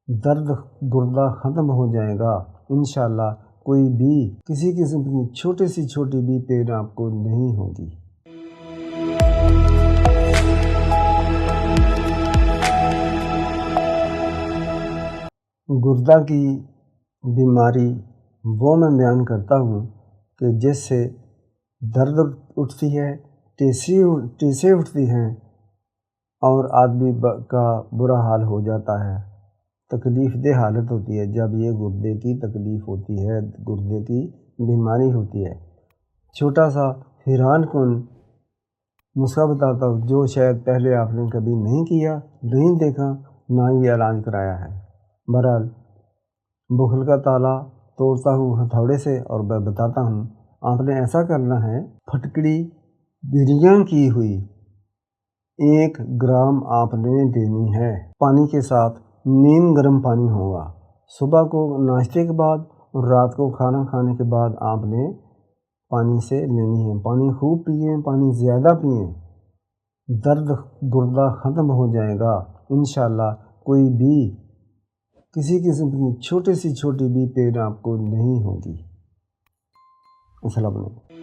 درد گردہ ختم ہو جائے گا انشاءاللہ۔ کوئی بھی کسی قسم کی چھوٹی سی چھوٹی بھی پین آپ کو نہیں ہوگی۔ گردہ کی بیماری وہ میں بیان کرتا ہوں کہ جس سے درد اٹھتی ہے، ٹیسیں اٹھتی ہیں اور آدمی کا برا حال ہو جاتا ہے، تکلیف دہ حالت ہوتی ہے جب یہ گردے کی تکلیف ہوتی ہے، گردے کی بیماری ہوتی ہے۔ چھوٹا سا حیران کن نسخہ بتاتا ہوں جو شاید پہلے آپ نے کبھی نہیں کیا، نہیں دیکھا، نہ یہ علاج کرایا ہے۔ بہرحال بخل کا تالا توڑتا ہوں ہتھوڑے سے اور میں بتاتا ہوں، آپ نے ایسا کرنا ہے، پھٹکڑی بریاں کی ہوئی 1 گرام آپ نے دینی ہے، پانی کے ساتھ نیم گرم پانی ہوگا۔ صبح کو ناشتے کے بعد اور رات کو کھانا کھانے کے بعد آپ نے پانی سے لینی ہے۔ پانی خوب پئیں، پانی زیادہ پئیں، درد گردہ ختم ہو جائے گا انشاءاللہ۔ کوئی بھی کسی قسم کی چھوٹی سی چھوٹی بھی پین آپ کو نہیں ہوگی۔ السلام علیکم۔